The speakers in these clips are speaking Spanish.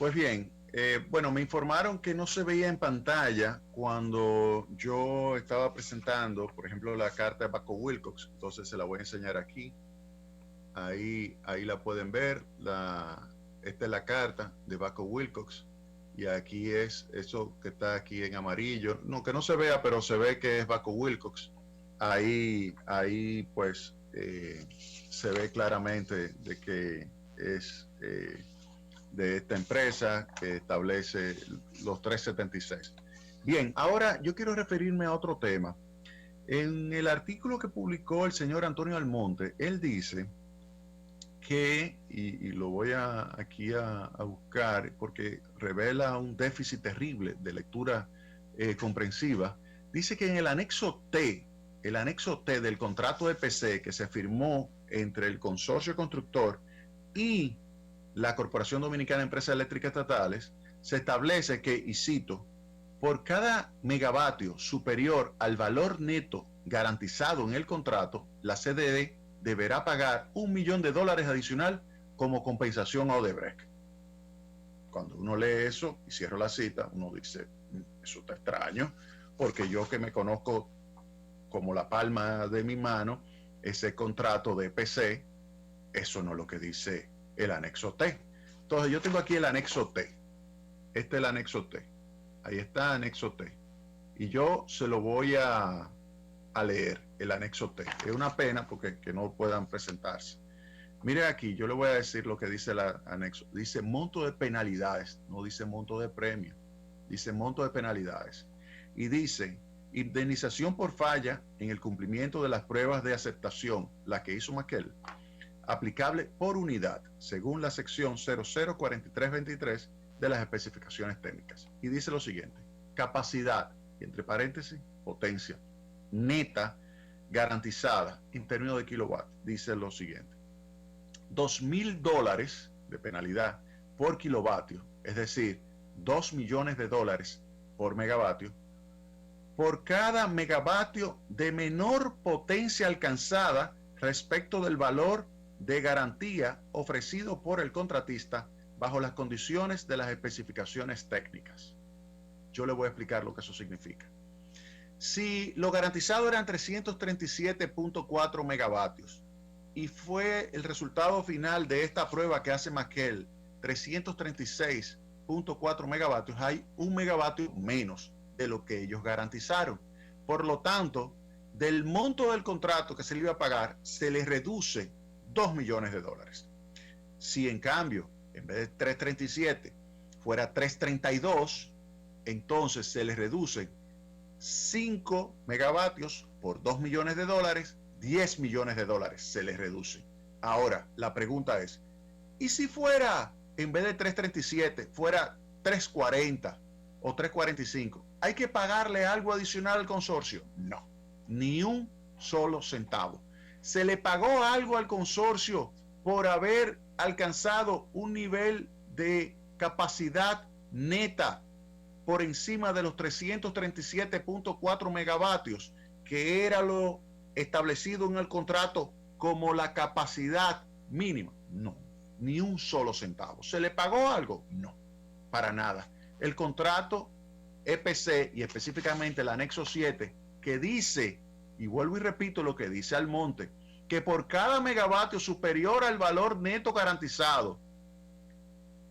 Pues bien, bueno, me informaron que no se veía en pantalla cuando yo estaba presentando, por ejemplo, la carta de Baco Wilcox. Entonces se la voy a enseñar aquí. Ahí la pueden ver. Esta es la carta de Baco Wilcox. Y aquí es eso que está aquí en amarillo. No, que no se vea, pero se ve que es Baco Wilcox. Ahí pues se ve claramente de que es de esta empresa que establece los 376. Bien, ahora yo quiero referirme a otro tema. En el artículo que publicó el señor Antonio Almonte, él dice que, y lo voy aquí a buscar porque revela un déficit terrible de lectura comprensiva, dice que en el anexo T del contrato de PC que se firmó entre el consorcio constructor y la Corporación Dominicana de Empresas Eléctricas Estatales, se establece que, y cito, por cada megavatio superior al valor neto garantizado en el contrato, la CDE deberá pagar $1.000.000 adicional como compensación a Odebrecht. Cuando uno lee eso y cierro la cita, uno dice, eso está extraño, porque yo que me conozco como la palma de mi mano, ese contrato de EPC, eso no es lo que dice el anexo T. Entonces yo tengo aquí el anexo T. Este es el anexo T. Ahí está anexo T. Y yo se lo voy a leer, el anexo T. Es una pena porque que no puedan presentarse. Mire aquí, yo le voy a decir lo que dice el anexo. Dice monto de penalidades, no dice monto de premio. Dice monto de penalidades. Y dice indemnización por falla en el cumplimiento de las pruebas de aceptación, la que hizo Maquel, aplicable por unidad, según la sección 004323 de las especificaciones técnicas. Y dice lo siguiente: capacidad, entre paréntesis, potencia, neta, garantizada en términos de kilowatt. Dice lo siguiente: $2.000 de penalidad por kilovatio, es decir, $2.000.000 por megavatio, por cada megavatio de menor potencia alcanzada respecto del valor de garantía ofrecido por el contratista bajo las condiciones de las especificaciones técnicas. Yo le voy a explicar lo que eso significa. Si lo garantizado eran 337.4 megavatios y fue el resultado final de esta prueba que hace Maquel 336.4 megavatios, hay un megavatio menos de lo que ellos garantizaron. Por lo tanto, del monto del contrato que se le iba a pagar, se le reduce $2.000.000. Si en cambio, en vez de 337, fuera 332, entonces se le reducen 5 megavatios por $2.000.000, $10.000.000 se les reduce. Ahora, la pregunta es, ¿y si fuera, en vez de 337, fuera 340 o 345? ¿Hay que pagarle algo adicional al consorcio? No, ni un solo centavo. ¿Se le pagó algo al consorcio por haber alcanzado un nivel de capacidad neta por encima de los 337.4 megavatios, que era lo establecido en el contrato como la capacidad mínima? No, ni un solo centavo. ¿Se le pagó algo? No, para nada. El contrato EPC, y específicamente el anexo 7, que dice, y vuelvo y repito lo que dice Almonte, que por cada megavatio superior al valor neto garantizado,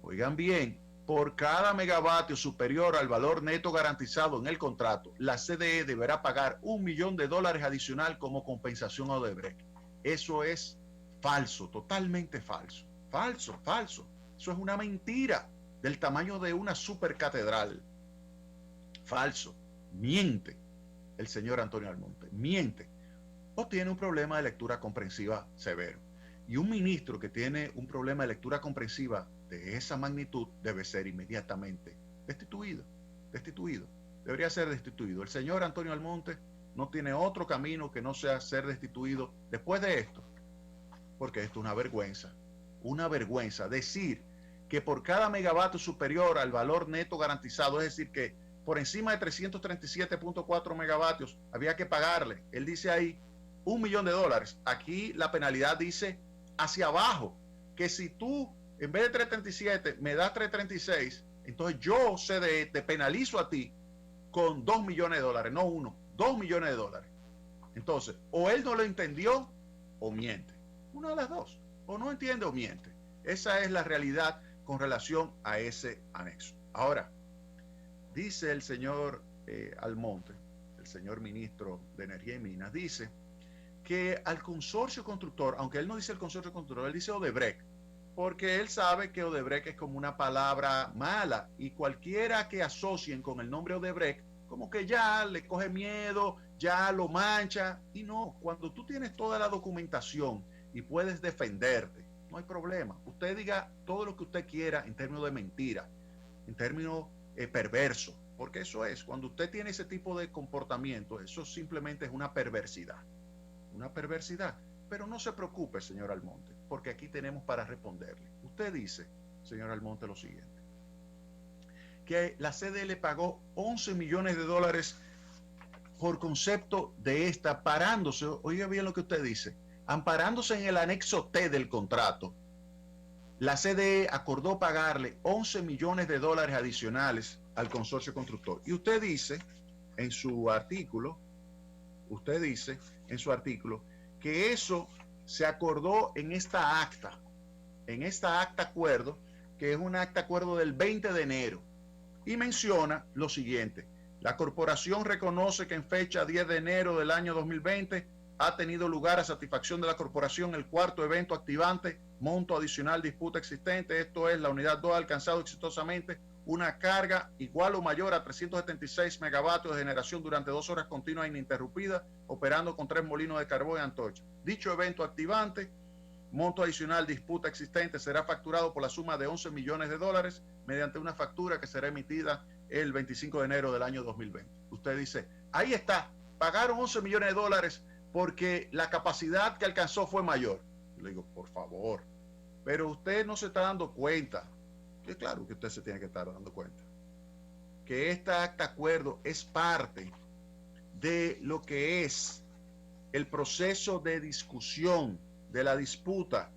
oigan bien, por cada megavatio superior al valor neto garantizado en el contrato, la CDE deberá pagar $1.000.000 adicional como compensación a Odebrecht. Eso es falso, totalmente falso. Falso, falso. Eso es una mentira del tamaño de una supercatedral. Falso. Miente el señor Antonio Almonte. Miente. O tiene un problema de lectura comprensiva severo. Y un ministro que tiene un problema de lectura comprensiva de esa magnitud debe ser inmediatamente destituido. Destituido. Debería ser destituido. El señor Antonio Almonte no tiene otro camino que no sea ser destituido después de esto. Porque esto es una vergüenza. Una vergüenza. Decir que por cada megavatio superior al valor neto garantizado, es decir, que por encima de 337.4 megavatios había que pagarle, él dice ahí, $1.000.000. Aquí la penalidad dice hacia abajo, que si tú en vez de 337, me das 336, entonces yo, CDE, te penalizo a ti con 2 millones de dólares, no uno, 2 millones de dólares. Entonces, o él no lo entendió o miente. Una de las dos. O no entiende o miente. Esa es la realidad con relación a ese anexo. Ahora, dice el señor Almonte, el señor ministro de Energía y Minas, dice que al consorcio constructor, aunque él no dice el consorcio constructor, él dice Odebrecht, porque él sabe que Odebrecht es como una palabra mala y cualquiera que asocien con el nombre Odebrecht, como que ya le coge miedo, ya lo mancha. Y no, cuando tú tienes toda la documentación y puedes defenderte, no hay problema. Usted diga todo lo que usted quiera en términos de mentira, en términos perverso, porque eso es, cuando usted tiene ese tipo de comportamiento, eso simplemente es una perversidad. Una perversidad. Pero no se preocupe, señor Almonte, porque aquí tenemos para responderle. Usted dice, señor Almonte, lo siguiente, que la CDE le pagó 11 millones de dólares por concepto de esta, parándose, oiga bien lo que usted dice, amparándose en el anexo T del contrato. La CDE acordó pagarle 11 millones de dólares adicionales al consorcio constructor. Y usted dice en su artículo, que eso se acordó en esta acta acuerdo, que es un acta acuerdo del 20 de enero, y menciona lo siguiente: la corporación reconoce que en fecha 10 de enero del año 2020 ha tenido lugar a satisfacción de la corporación el cuarto evento activante, monto adicional disputa existente, esto es, la unidad 2 ha alcanzado exitosamente una carga igual o mayor a 376 megavatios de generación durante 2 horas continuas ininterrumpidas, operando con 3 molinos de carbón en Antorcha. Dicho evento activante, monto adicional disputa existente, será facturado por la suma de 11 millones de dólares mediante una factura que será emitida el 25 de enero del año 2020. Usted dice, ahí está, pagaron 11 millones de dólares porque la capacidad que alcanzó fue mayor. Yo le digo, por favor, pero usted no se está dando cuenta, que claro que usted se tiene que estar dando cuenta, que este acta acuerdo es parte de lo que es el proceso de discusión de la disputa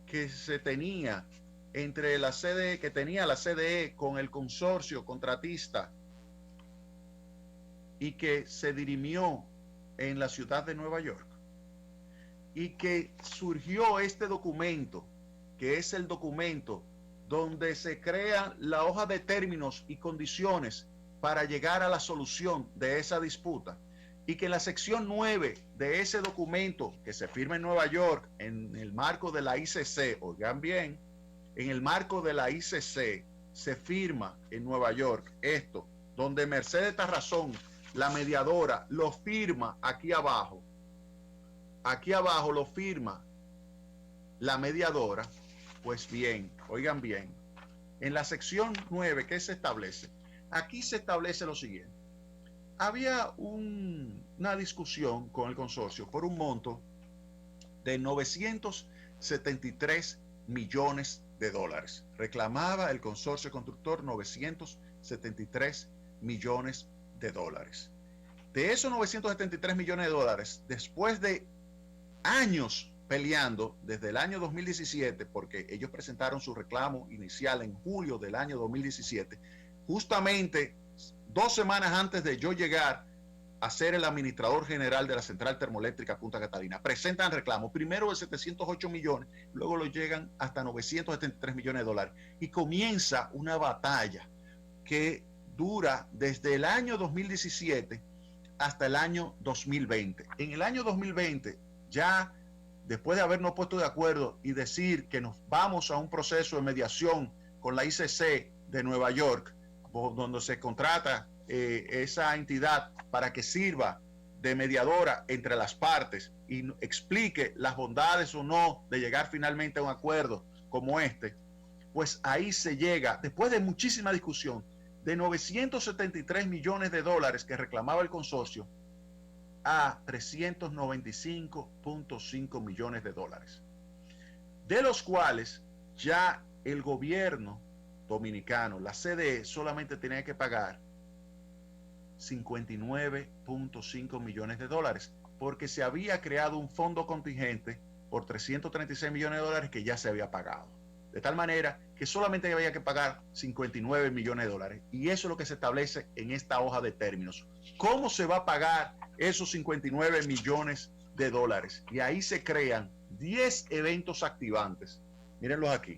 que se tenía entre la CDE, que tenía la CDE con el consorcio contratista y que se dirimió en la ciudad de Nueva York, y que surgió este documento, que es el documento donde se crea la hoja de términos y condiciones para llegar a la solución de esa disputa, y que en la sección 9 de ese documento que se firma en Nueva York en el marco de la ICC, oigan bien, en el marco de la ICC se firma en Nueva York esto, donde Mercedes Tarrazón, la mediadora, lo firma aquí abajo lo firma la mediadora. Pues bien, oigan bien, en la sección 9, ¿qué se establece? Aquí se establece lo siguiente: había una discusión con el consorcio por un monto de 973 millones de dólares. Reclamaba el consorcio constructor 973 millones de dólares. De esos 973 millones de dólares, después de años peleando, desde el año 2017, porque ellos presentaron su reclamo inicial en julio del año 2017, justamente 2 semanas antes de yo llegar a ser el administrador general de la central termoeléctrica Punta Catalina, presentan reclamo primero de 708 millones, luego lo llegan hasta 973 millones de dólares, y comienza una batalla que dura desde el año 2017 hasta el año 2020. En el año 2020, ya después de habernos puesto de acuerdo y decir que nos vamos a un proceso de mediación con la ICC de Nueva York, donde se contrata esa entidad para que sirva de mediadora entre las partes y explique las bondades o no de llegar finalmente a un acuerdo como este, pues ahí se llega, después de muchísima discusión, de 973 millones de dólares que reclamaba el consorcio a 395.5 millones de dólares, de los cuales ya el gobierno dominicano, la CDE, solamente tenía que pagar 59.5 millones de dólares, porque se había creado un fondo contingente por 336 millones de dólares que ya se había pagado. de tal manera que solamente había que pagar 59 millones de dólares. Y eso es lo que se establece en esta hoja de términos. ¿Cómo se va a pagar esos 59 millones de dólares? Y ahí se crean 10 eventos activantes. Mírenlos aquí.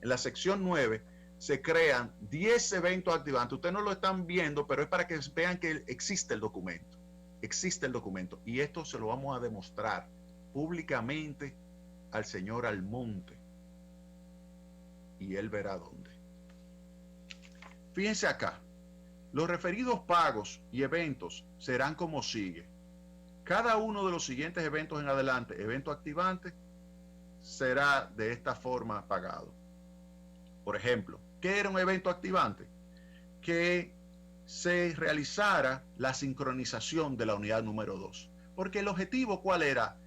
En la sección 9 se crean 10 eventos activantes. Ustedes no lo están viendo, pero es para que vean que existe el documento. Existe el documento. Y esto se lo vamos a demostrar públicamente al señor Almonte. Y él verá dónde. Fíjense acá. Los referidos pagos y eventos serán como sigue. Cada uno de los siguientes eventos en adelante, evento activante, será de esta forma pagado. Por ejemplo, ¿qué era un evento activante? Que se realizara la sincronización de la unidad número 2. Porque el objetivo, ¿cuál era?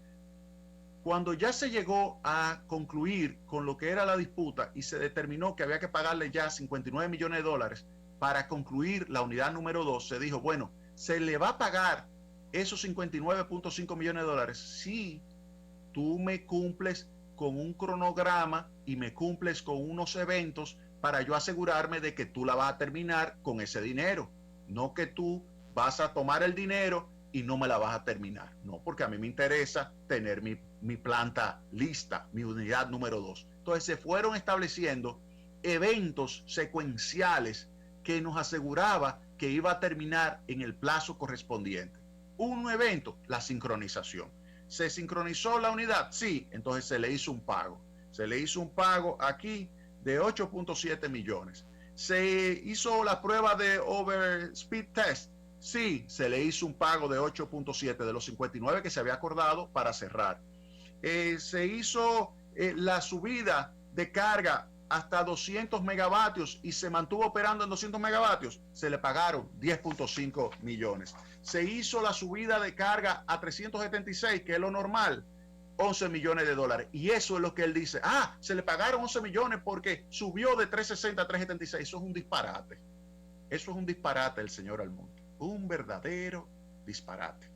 Cuando ya se llegó a concluir con lo que era la disputa y se determinó que había que pagarle ya 59 millones de dólares para concluir la unidad número 2, se dijo, bueno, se le va a pagar esos 59.5 millones de dólares si tú me cumples con un cronograma y me cumples con unos eventos para yo asegurarme de que tú la vas a terminar con ese dinero. No que tú vas a tomar el dinero y no me la vas a terminar. No, porque a mí me interesa tener mi planta lista, mi unidad número 2. Entonces se fueron estableciendo eventos secuenciales que nos aseguraba que iba a terminar en el plazo correspondiente. Un evento, la sincronización. ¿Se sincronizó la unidad? Sí, entonces se le hizo un pago. Se le hizo un pago aquí de 8.7 millones. ¿Se hizo la prueba de overspeed test? Sí, se le hizo un pago de 8.7 de los 59 que se había acordado para cerrar. Se hizo la subida de carga hasta 200 megavatios y se mantuvo operando en 200 megavatios, se le pagaron 10.5 millones. Se hizo la subida de carga a 376, que es lo normal, 11 millones de dólares. Y eso es lo que él dice. Ah, se le pagaron 11 millones porque subió de 360 a 376. Eso es un disparate. Eso es un disparate, el señor Almonte. Un verdadero disparate.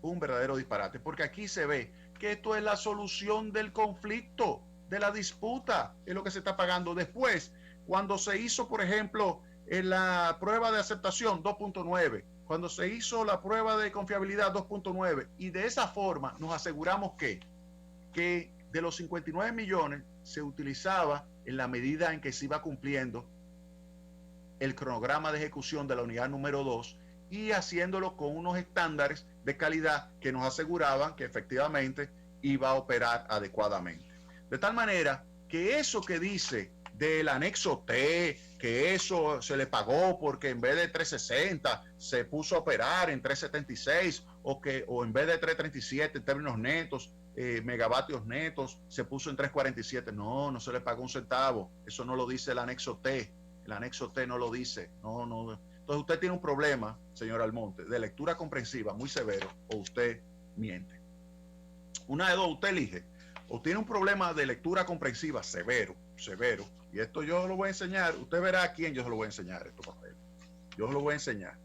Un verdadero disparate. Porque aquí se ve que esto es la solución del conflicto, de la disputa, es lo que se está pagando. Después, cuando se hizo, por ejemplo, en la prueba de aceptación 2.9, cuando se hizo la prueba de confiabilidad 2.9, y de esa forma nos aseguramos que de los 59 millones se utilizaba en la medida en que se iba cumpliendo el cronograma de ejecución de la unidad número 2 y haciéndolo con unos estándares de calidad que nos aseguraban que efectivamente iba a operar adecuadamente. De tal manera que eso que dice del anexo T, que eso se le pagó porque en vez de 360 se puso a operar en 376 o en vez de 337 en términos netos, megavatios netos, se puso en 347. No, no se le pagó un centavo. Eso no lo dice el anexo T. El anexo T no lo dice. No. Entonces usted tiene un problema, señor Almonte, de lectura comprensiva muy severo, o usted miente. Una de dos, usted elige. O tiene un problema de lectura comprensiva severo, y esto yo lo voy a enseñar. Usted verá a quién yo se lo voy a enseñar estos papeles. Yo se lo voy a enseñar.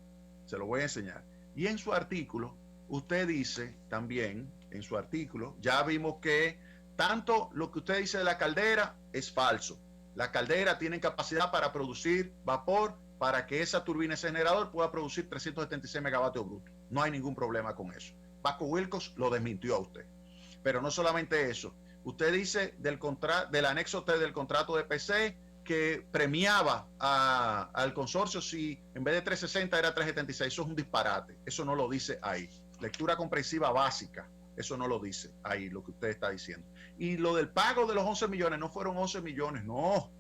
Se lo voy a enseñar. Y en su artículo, usted dice también, en su artículo, ya vimos que tanto lo que usted dice de la caldera es falso. La caldera tiene capacidad para producir vapor para que esa turbina, ese generador, pueda producir 376 megavatios brutos. No hay ningún problema con eso. Paco Wilcox lo desmintió a usted. Pero no solamente eso. Usted dice del anexo T del contrato de PC que premiaba al consorcio si en vez de 360 era 376. Eso es un disparate. Eso no lo dice ahí. Lectura comprensiva básica. Eso no lo dice ahí, lo que usted está diciendo. Y lo del pago de los 11 millones, no fueron 11 millones, no,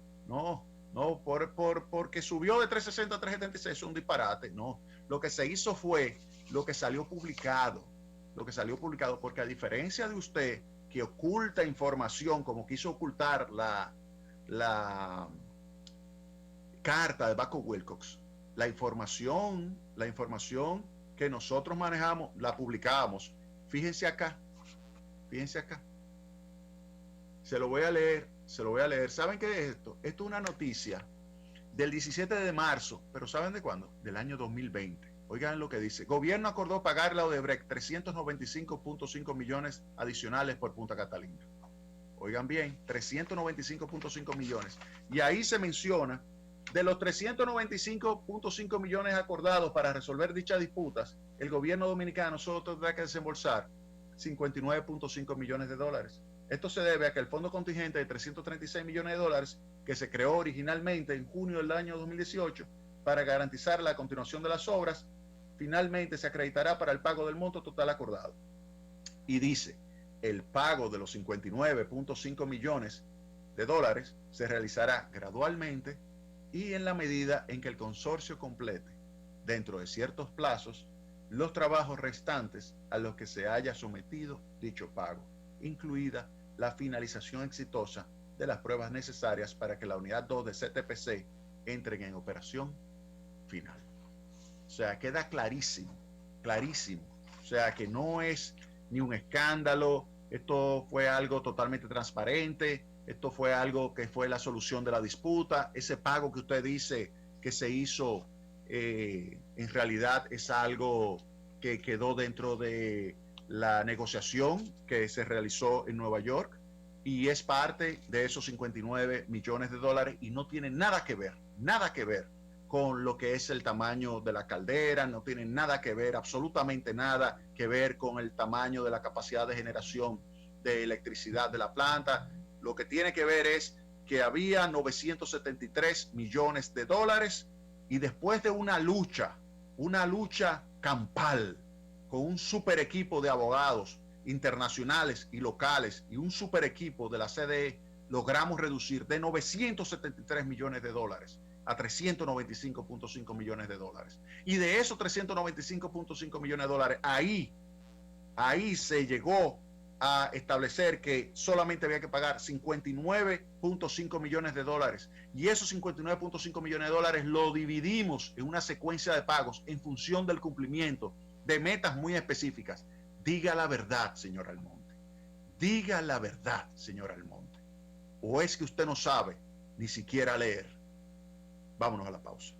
porque subió de 360 a 376, eso es un disparate, no. Lo que se hizo fue lo que salió publicado, porque a diferencia de usted, que oculta información, como quiso ocultar la carta de Baco Wilcox, la información que nosotros manejamos, la publicábamos. Fíjense acá. Se lo voy a leer. ¿Saben qué es esto? Esto es una noticia del 17 de marzo, pero ¿saben de cuándo? Del año 2020. Oigan lo que dice. Gobierno acordó pagarle a Odebrecht 395.5 millones adicionales por Punta Catalina. oigan bien, 395.5 millones. Y ahí se menciona, de los 395.5 millones acordados para resolver dichas disputas, el gobierno dominicano solo tendrá que desembolsar 59.5 millones de dólares. Esto se debe a que el fondo contingente de 336 millones de dólares, que se creó originalmente en junio del año 2018 para garantizar la continuación de las obras, finalmente se acreditará para el pago del monto total acordado. Y dice, el pago de los 59.5 millones de dólares se realizará gradualmente y en la medida en que el consorcio complete, dentro de ciertos plazos, los trabajos restantes a los que se haya sometido dicho pago, incluida la finalización exitosa de las pruebas necesarias para que la unidad 2 de CTPC entre en operación final. O sea, queda clarísimo, clarísimo. O sea, que no es ni un escándalo, esto fue algo totalmente transparente, esto fue algo que fue la solución de la disputa. Ese pago que usted dice que se hizo, en realidad es algo que quedó dentro de la negociación que se realizó en Nueva York y es parte de esos 59 millones de dólares y no tiene nada que ver con lo que es el tamaño de la caldera, no tiene nada que ver, absolutamente nada que ver con el tamaño de la capacidad de generación de electricidad de la planta. Lo que tiene que ver es que había 973 millones de dólares y después de una lucha campal con un super equipo de abogados internacionales y locales y un super equipo de la CDE, logramos reducir de 973 millones de dólares a 395.5 millones de dólares. Y de esos 395.5 millones de dólares, ahí se llegó a establecer que solamente había que pagar 59.5 millones de dólares. Y esos 59.5 millones de dólares lo dividimos en una secuencia de pagos en función del cumplimiento de metas muy específicas. Diga la verdad, señor Almonte. Diga la verdad, señor Almonte. ¿O es que usted no sabe ni siquiera leer? Vámonos a la pausa.